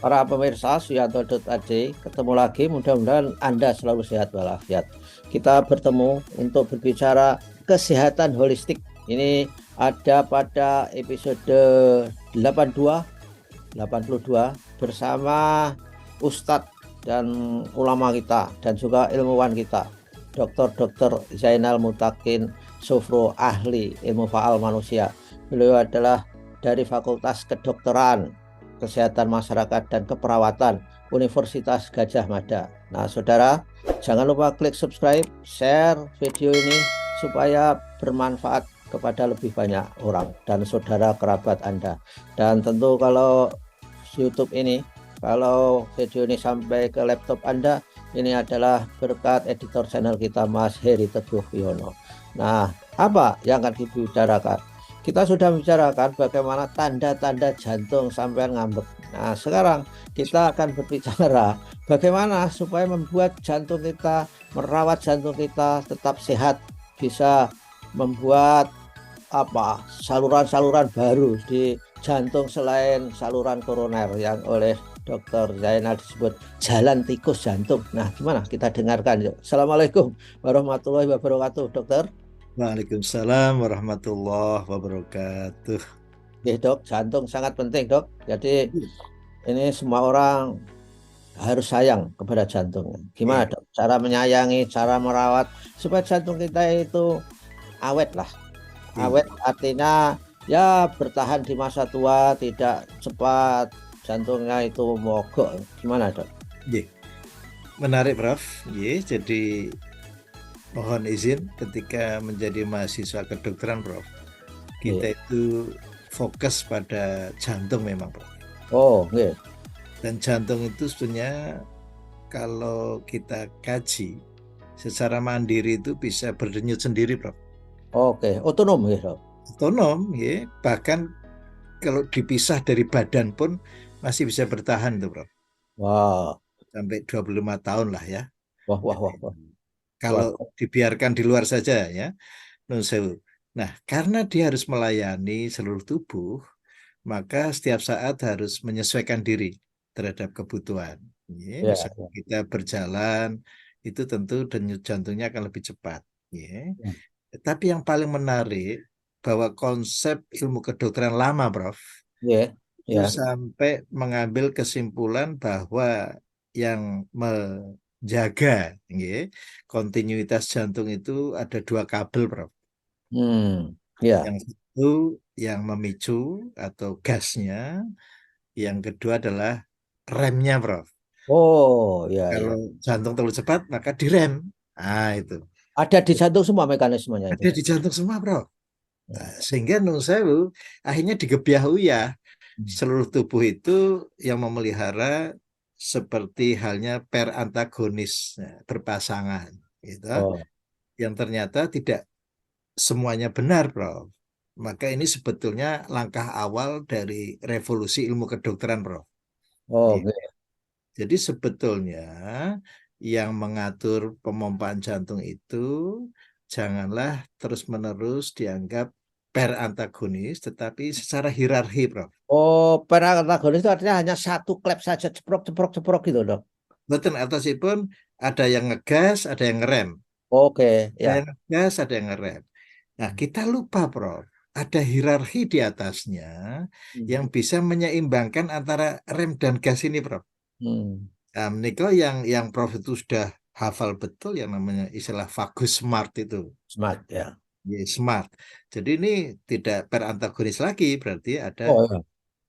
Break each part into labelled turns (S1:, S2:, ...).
S1: para pemirsa Suyanto.ad, ketemu lagi. Mudah-mudahan Anda selalu sehat walafiat. Kita bertemu untuk berbicara kesehatan holistik. Ini ada pada episode 82, 82 bersama Ustadz dan ulama kita dan juga ilmuwan kita, Dr. Zainal Mutakin Sofro, ahli ilmu faal manusia. Beliau adalah dari Fakultas Kedokteran, Kesehatan Masyarakat dan Keperawatan Universitas Gadjah Mada. Nah, saudara, jangan lupa klik subscribe, share video ini supaya bermanfaat kepada lebih banyak orang dan saudara kerabat Anda. Dan tentu kalau YouTube ini, kalau video ini sampai ke laptop Anda, ini adalah berkat editor channel kita, Mas Heri Teguh Wiono. Nah, apa yang akan dibicarakan? Kita sudah membicarakan bagaimana tanda-tanda jantung sampai ngambek. Nah, sekarang kita akan berbicara bagaimana supaya membuat jantung kita, merawat jantung kita tetap sehat, bisa membuat saluran-saluran baru di jantung selain saluran koroner yang oleh Dr. Zainal disebut jalan tikus jantung. Nah, gimana? Kita dengarkan yuk. Assalamualaikum warahmatullahi wabarakatuh, dokter.
S2: Waalaikumsalam warahmatullahi wabarakatuh.
S1: Ya, dok, jantung sangat penting, dok. Jadi ini semua orang harus sayang kepada jantung. Gimana,
S2: Iya,
S1: dok? Cara menyayangi, cara merawat supaya jantung kita itu awet lah. Awet
S2: iya,
S1: artinya ya bertahan di masa tua, tidak cepat jantungnya itu mogok. Gimana, dok?
S2: iya. Menarik, Prof. Iya, jadi mohon izin ketika menjadi mahasiswa kedokteran, Prof.
S1: Iya.
S2: Kita itu fokus pada jantung memang, Prof.
S1: Oh, iya.
S2: Dan jantung itu sebenarnya kalau kita kaji secara mandiri itu bisa berdenyut sendiri, Prof.
S1: Oke, otonom ya, dok.
S2: Otonom, ya. Bahkan kalau dipisah dari badan pun masih bisa bertahan tuh, Prof.
S1: Wah,
S2: Sampai 25 tahun lah ya.
S1: wah, wah,
S2: Jadi,
S1: wah, wah.
S2: kalau
S1: Wah.
S2: dibiarkan di luar saja ya, nun sewu. Nah, karena dia harus melayani seluruh tubuh, maka setiap saat harus menyesuaikan diri terhadap kebutuhan. Ya,
S1: Ya,
S2: misalnya
S1: ya,
S2: kita berjalan, itu tentu denyut jantungnya akan lebih cepat. Ya.
S1: ya,
S2: Tapi yang paling menarik bahwa konsep ilmu kedokteran lama, Prof,
S1: ya,
S2: itu
S1: ya.
S2: sampai mengambil kesimpulan bahwa yang menjaga nggih, kontinuitas jantung itu ada dua kabel, Prof.
S1: Ya.
S2: Yang satu yang memicu atau gasnya, yang kedua adalah remnya, Prof.
S1: Oh, ya,
S2: Kalau
S1: ya.
S2: jantung terlalu cepat, maka direm. Ah, itu.
S1: Ada di jantung semua mekanismenya itu.
S2: Ada di jantung semua, Prof.
S1: Hmm.
S2: Nah, sehingga nun sewu akhirnya digebiah ya seluruh tubuh itu yang memelihara seperti halnya per antagonis berpasangan gitu,
S1: Oh,
S2: yang ternyata tidak semuanya benar, Prof. Maka ini sebetulnya langkah awal dari revolusi ilmu kedokteran, Prof.
S1: oh,
S2: Iya.
S1: ya.
S2: Jadi sebetulnya yang mengatur pemompaan jantung itu janganlah terus-menerus dianggap per antagonis, tetapi secara hierarki, Prof.
S1: Oh, perantagonis itu artinya hanya satu klep saja, ceprok, ceprok, ceprok gitu, dok.
S2: Betul, atasipun ada yang ngegas, ada yang ngerem.
S1: Oke,
S2: Ada
S1: ya.
S2: yang ngegas, ada yang ngerem. Nah, kita lupa, Prof. Ada hierarki di atasnya yang
S1: Hmm.
S2: bisa menyeimbangkan antara rem dan gas ini, Prof.
S1: Hmm.
S2: Nah, menikah yang Prof itu sudah hafal betul yang namanya istilah vagus smart itu.
S1: Smart, ya.
S2: Ya, smart. Jadi ini tidak per antagonis lagi, berarti ada
S1: Oh, ya.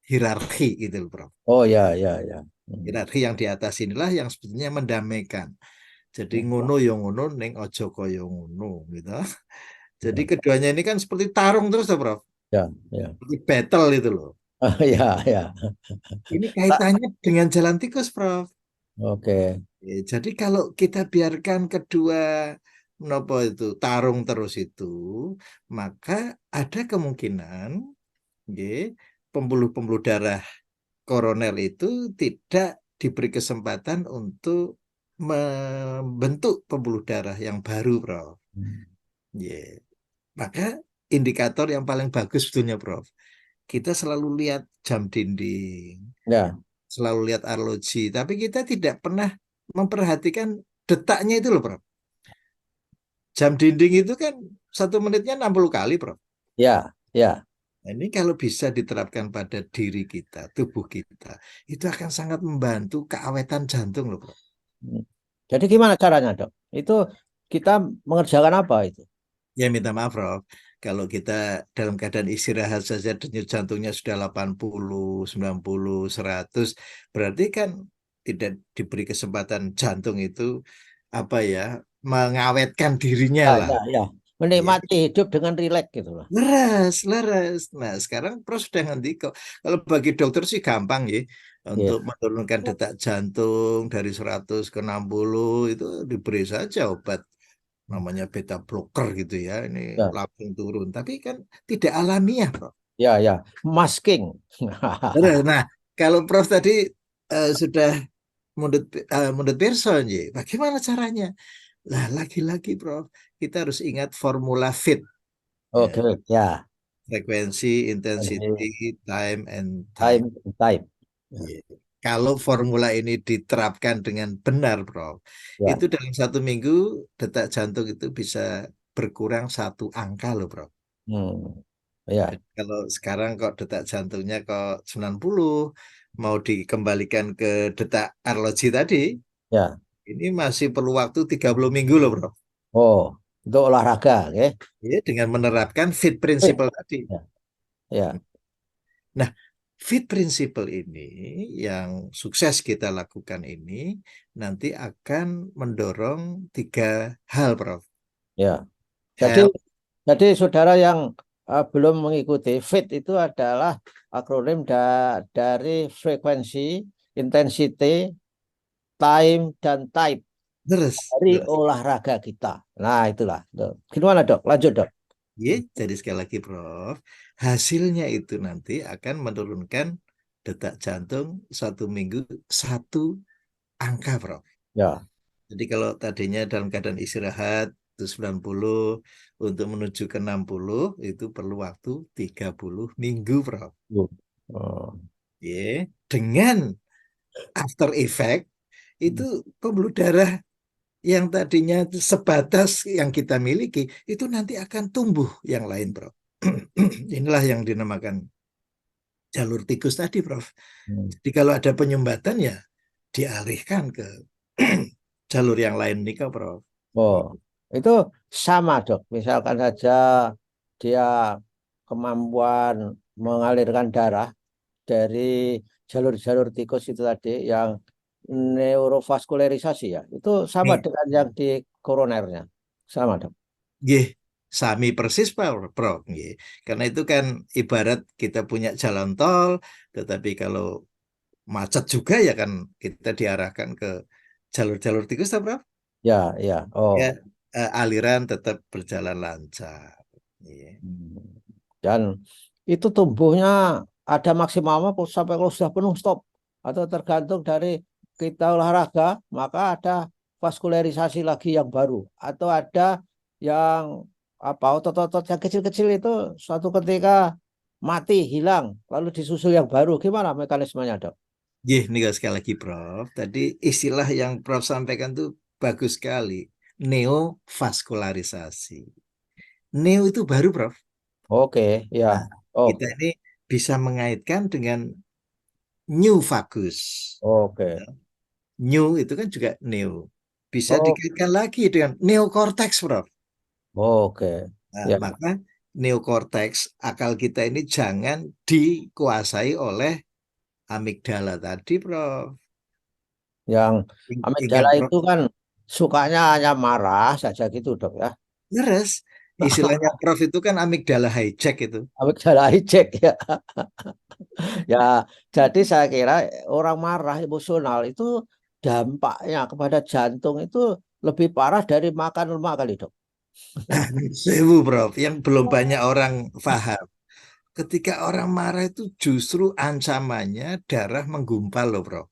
S2: hierarki gitu, Prof.
S1: Oh, ya, ya, ya. Hmm.
S2: Hierarki yang di atas inilah yang sebetulnya mendamaikan. Jadi ngono yo ngono ning ojo koyo ngono gitu. Jadi
S1: Ya,
S2: keduanya ini kan seperti tarung terus tuh, Prof.
S1: ya, ya.
S2: Seperti battle itu loh.
S1: Ah, ya, ya.
S2: Ini kaitannya dengan jalan tikus, Prof.
S1: Oke.
S2: Jadi kalau kita biarkan kedua nopo itu tarung terus itu, maka ada kemungkinan nggih, pembuluh-pembuluh darah koroner itu tidak diberi kesempatan untuk membentuk pembuluh darah yang baru, Prof.
S1: Hmm.
S2: Ya. Maka indikator yang paling bagus sebetulnya, Prof. Kita selalu lihat jam dinding.
S1: Ya.
S2: selalu lihat arloji, tapi kita tidak pernah memperhatikan detaknya itu loh, Prof. Jam dinding itu kan 1 menitnya 60 kali, Prof.
S1: Ya, ya.
S2: Nah, ini kalau bisa diterapkan pada diri kita, tubuh kita, itu akan sangat membantu keawetan jantung loh, Prof.
S1: Hmm. Jadi gimana caranya, Dok? Itu kita mengerjakan apa itu?
S2: Ya minta maaf, Prof. Kalau kita dalam keadaan istirahat saja denyut jantungnya sudah 80, 90, 100, berarti kan tidak diberi kesempatan jantung itu apa ya, mengawetkan dirinya
S1: Ya,
S2: lah.
S1: ya, ya.
S2: Ya.
S1: Menikmati hidup dengan rileks gitu loh.
S2: Leres, leres. Nah, sekarang Prof sudah ngerti kok. Kalau bagi dokter sih gampang ya.
S1: Ya,
S2: Untuk menurunkan detak jantung dari 100 ke 60 itu diberi saja obat namanya beta blocker gitu ya. Ini
S1: ya,
S2: langsung turun. Tapi kan tidak alamiah, Prof.
S1: ya, ya. Masking.
S2: Leres. Nah, kalau Prof tadi sudah mundut person ya, bagaimana caranya? Lah, lagi-lagi Prof, kita harus ingat formula FIT. Ya.
S1: Oke, ya.
S2: Frekuensi,
S1: Jadi,
S2: intensity, time, and time.
S1: time, time. Ya,
S2: Iya. Kalau formula ini diterapkan dengan benar, Prof,
S1: ya.
S2: itu dalam 1 minggu detak jantung itu bisa berkurang 1 angka loh, Prof.
S1: Hmm. Ya,
S2: Jadi kalau sekarang kok detak jantungnya kok 90, mau dikembalikan ke detak arloji tadi,
S1: ya.
S2: ini masih perlu waktu 30 minggu loh, Prof.
S1: Oh, untuk olahraga, ya.
S2: Ya, dengan menerapkan fit principle tadi.
S1: Ya, ya,
S2: Nah, fit principle ini yang sukses kita lakukan ini nanti akan mendorong 3 hal, Prof.
S1: ya. Jadi,
S2: Health,
S1: jadi saudara yang belum mengikuti FIT itu adalah akronim dari frekuensi, intensity, time, dan type
S2: terus.
S1: dari olahraga kita. Nah, itulah. Tuh. Gimana, Dok? Lanjut, Dok.
S2: Ya, jadi sekali lagi, Prof, hasilnya itu nanti akan menurunkan detak jantung 1 minggu 1 angka, Prof.
S1: Ya.
S2: Jadi kalau tadinya dalam keadaan istirahat itu 90, untuk menuju ke 60 itu perlu waktu 30 minggu, Prof.
S1: Oh.
S2: Ya, dengan after effect itu pembuluh darah yang tadinya sebatas yang kita miliki itu nanti akan tumbuh yang lain, Prof. Inilah yang dinamakan jalur tikus tadi, Prof.
S1: Hmm.
S2: Jadi kalau ada penyumbatan ya dialihkan ke jalur yang lain nih, Kak, Prof.
S1: Oh, itu sama dok. Misalkan saja dia kemampuan mengalirkan darah dari jalur-jalur tikus itu tadi yang neurovaskularisasi ya, itu sama
S2: Nih,
S1: dengan yang di koronernya. Sama dok.
S2: nggih, sami persis, Pak, Prof. Nggih. Karena itu kan ibarat kita punya jalan tol, tetapi kalau macet juga ya kan kita diarahkan ke jalur-jalur tikus, tak, Prof?
S1: Ya, ya.
S2: Ya,
S1: Oh.
S2: aliran tetap berjalan lancar. Iya.
S1: Hmm. Dan itu tumbuhnya ada maksimalnya sampai kalau sudah penuh stop atau tergantung dari kita olahraga maka ada vaskularisasi lagi yang baru atau ada yang apa otot-otot yang kecil-kecil itu suatu ketika mati hilang lalu disusul yang baru gimana mekanismenya dok?
S2: Nih sekali lagi, Prof. Tadi istilah yang Prof sampaikan tuh bagus sekali. Neovaskularisasi. Neo itu baru, Prof.
S1: Oke,
S2: Nah,
S1: ya. Oh,
S2: kita ini bisa mengaitkan dengan new vagus.
S1: oke.
S2: New itu kan juga neo. Bisa
S1: Oh,
S2: dikaitkan lagi dengan neokorteks, Prof.
S1: oke.
S2: Nah,
S1: Ya,
S2: maka neokorteks akal kita ini jangan dikuasai oleh amigdala tadi, Prof.
S1: yang
S2: Ingat,
S1: amigdala
S2: Prof.
S1: itu kan sukanya hanya marah saja gitu dok ya.
S2: Leres. Istilahnya Prof itu kan amigdala hijack itu.
S1: Amigdala hijack ya. Ya, jadi saya kira orang marah emosional itu dampaknya kepada jantung itu lebih parah dari makan lemak kali dok.
S2: Sewu, Prof. Yang belum banyak orang paham. Ketika orang marah itu justru ancamannya darah menggumpal loh, Prof.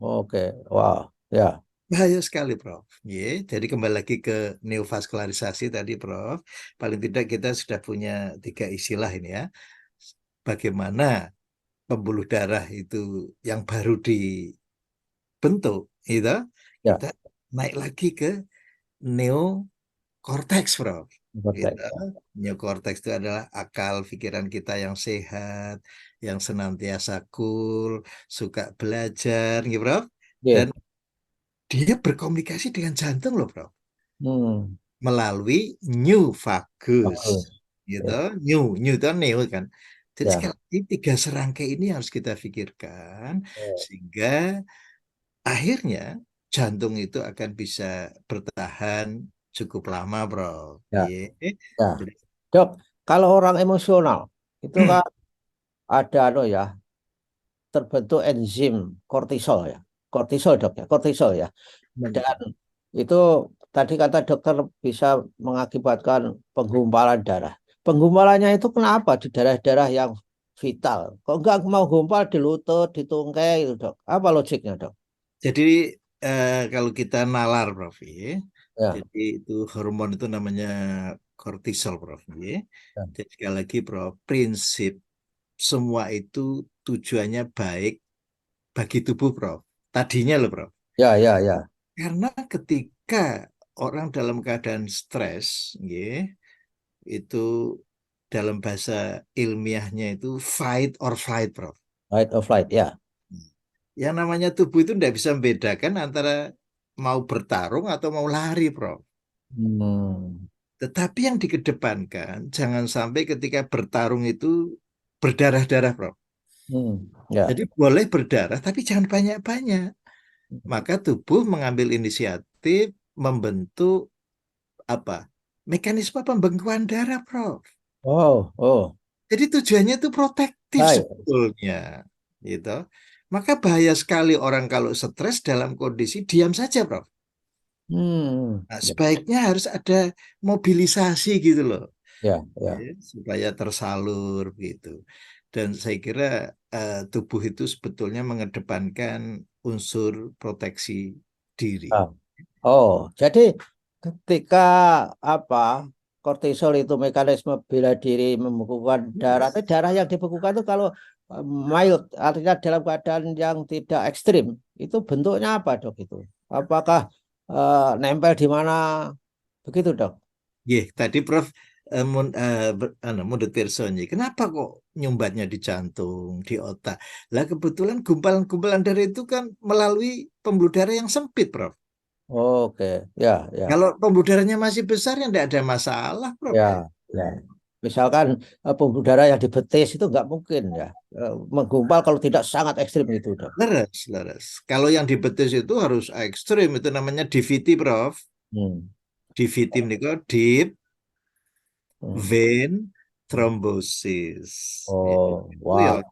S1: Oke, wah, ya,
S2: Bahaya sekali, Prof. Jadi kembali lagi ke neovaskularisasi tadi, Prof. Paling tidak kita sudah punya 3 istilah ini ya. Bagaimana pembuluh darah itu yang baru dibentuk, gitu,
S1: Ya,
S2: kita naik lagi ke neokorteks, Prof. Gitu.
S1: konteks.
S2: Neokorteks itu adalah akal pikiran kita yang sehat, yang senantiasa cool, suka belajar, gitu, Prof.
S1: Ya,
S2: Dan dia berkomunikasi dengan jantung loh, Prof.
S1: hmm,
S2: Melalui new vagus,
S1: bagus.
S2: gitu.
S1: Ya,
S2: New itu neo kan. Jadi
S1: ya,
S2: sekali lagi tiga serangkai ini harus kita pikirkan
S1: oh,
S2: sehingga akhirnya jantung itu akan bisa bertahan cukup lama, bro.
S1: ya,
S2: Iya.
S1: ya.
S2: Jadi
S1: Dok, kalau orang emosional itu kan ada ya, terbentuk enzim kortisol ya. Kortisol dok ya, kortisol ya. Dan itu tadi kata dokter bisa mengakibatkan penggumpalan darah. Penggumpalannya itu kenapa di daerah-daerah yang vital? Kok nggak mau gumpal di lutut, di tungkai itu dok? Apa logiknya dok?
S2: jadi kalau kita nalar, Prof, ya,
S1: Ya,
S2: jadi itu hormon itu namanya kortisol, Prof. Ya.
S1: ya,
S2: Jadi sekali lagi, Prof, prinsip semua itu tujuannya baik bagi tubuh, Prof. Tadinya loh, Prof.
S1: ya, ya, ya.
S2: Karena ketika orang dalam keadaan stres, ya, itu dalam bahasa ilmiahnya itu fight or flight, Prof.
S1: Fight or flight ya.
S2: Yang namanya tubuh itu tidak bisa membedakan antara mau bertarung atau mau lari, Prof.
S1: Hmm,
S2: Tetapi yang dikedepankan, jangan sampai ketika bertarung itu berdarah-darah, Prof.
S1: ya.
S2: Jadi boleh berdarah, tapi jangan banyak-banyak. Maka tubuh mengambil inisiatif membentuk apa? Mekanisme pembekuan darah, Prof.
S1: Oh, oh,
S2: Jadi tujuannya itu protektif
S1: baik.
S2: sebetulnya, gitu. Maka bahaya sekali orang kalau stres dalam kondisi diam saja, Prof. Nah,
S1: Ya,
S2: sebaiknya harus ada mobilisasi gitu loh,
S1: ya,
S2: ya,
S1: ya.
S2: supaya tersalur gitu. Dan saya kira tubuh itu sebetulnya mengedepankan unsur proteksi diri.
S1: Ah. Oh, jadi ketika apa kortisol itu mekanisme bela diri membekukan darah, tapi darah yang dibekukan itu kalau mild, artinya dalam keadaan yang tidak ekstrim, itu bentuknya apa dok itu? Apakah nempel di mana? Begitu dok?
S2: Tadi Prof Mundut Pirsonyi, kenapa kok nyumbatnya di jantung, di otak? Lah kebetulan gumpalan-gumpalan darah itu kan melalui pembuluh darah yang sempit, Prof.
S1: Oke, ya, ya,
S2: Kalau pembuluh darahnya masih besar ya tidak ada masalah, Prof.
S1: ya, ya. Misalkan pembuluh darah yang di betis itu nggak mungkin ya menggumpal kalau tidak sangat ekstrim itu dok.
S2: Leres, leres. Kalau yang di betis itu harus ekstrim, itu namanya DVT, Prof.
S1: Hmm.
S2: DVT ini kok deep
S1: Hmm.
S2: vein thrombosis. Ya,
S1: Oh,
S2: itu ya
S1: wah.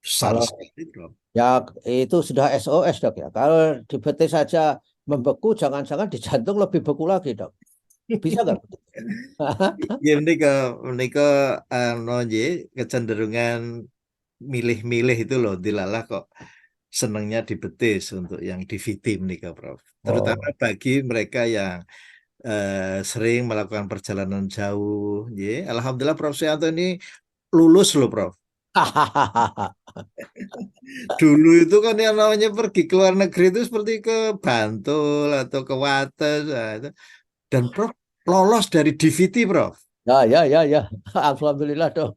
S2: besar
S1: Kalau
S2: sekali, Prof.
S1: ya itu sudah SOS dok ya. Kalau di betis saja membeku, jangan-jangan di jantung lebih beku lagi dok. Bisa nggak?
S2: Ya, menika nonje kecenderungan milih-milih itu loh, dilalah kok senangnya di betis untuk yang DVT menika, Prof. Terutama
S1: Oh.
S2: bagi mereka yang sering melakukan perjalanan jauh, ya. Alhamdulillah Prof Suyanto ini lulus loh, Prof. Dulu itu kan yang namanya pergi ke luar negeri itu seperti ke Bantul atau ke Wates, nah, itu. Dan Prof lolos dari DVT, Prof.
S1: Ya, ya, ya, ya. Alhamdulillah dok.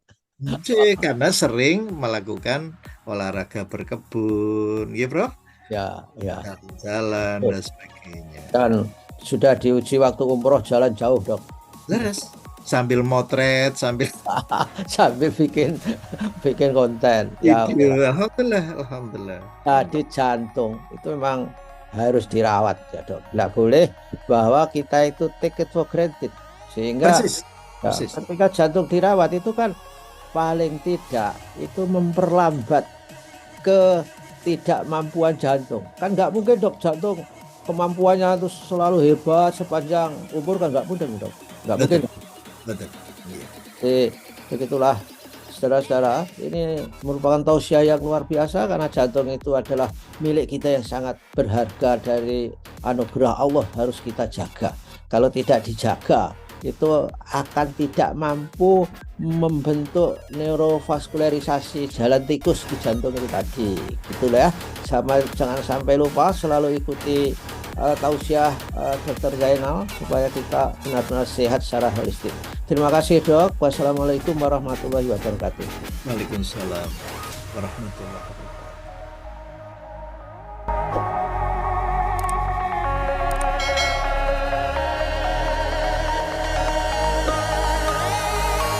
S2: Karena sering melakukan olahraga berkebun, ya, Prof.
S1: Ya, ya.
S2: Jalan dan sebagainya.
S1: Dan sudah diuji waktu umroh jalan jauh dok.
S2: Leres. Sambil motret, sambil
S1: Sambil bikin bikin konten. Ya, oke
S2: video.
S1: lah.
S2: Alhamdulillah, alhamdulillah.
S1: Jadi jantung itu memang harus dirawat ya dok. Nggak boleh bahwa kita itu take it for granted. Sehingga
S2: Persis,
S1: ya,
S2: persis.
S1: ketika jantung dirawat itu kan paling tidak itu memperlambat ketidakmampuan jantung. Kan nggak mungkin dok jantung kemampuannya itu selalu hebat sepanjang umur kan nggak mungkin dok. Nggak mungkin.
S2: Betul, betul. Iya.
S1: Jadi begitulah saudara-saudara, ini merupakan tausiah yang luar biasa karena jantung itu adalah milik kita yang sangat berharga dari anugerah Allah harus kita jaga. Kalau tidak dijaga, itu akan tidak mampu membentuk neurovaskularisasi jalan tikus di jantung itu tadi. Gitulah ya. Jangan sampai lupa selalu ikuti tausiah Dr. Zainal supaya kita benar-benar sehat secara holistik. Terima kasih Dok. Wassalamualaikum warahmatullahi wabarakatuh.
S2: Waalaikumsalam warahmatullahi wabarakatuh.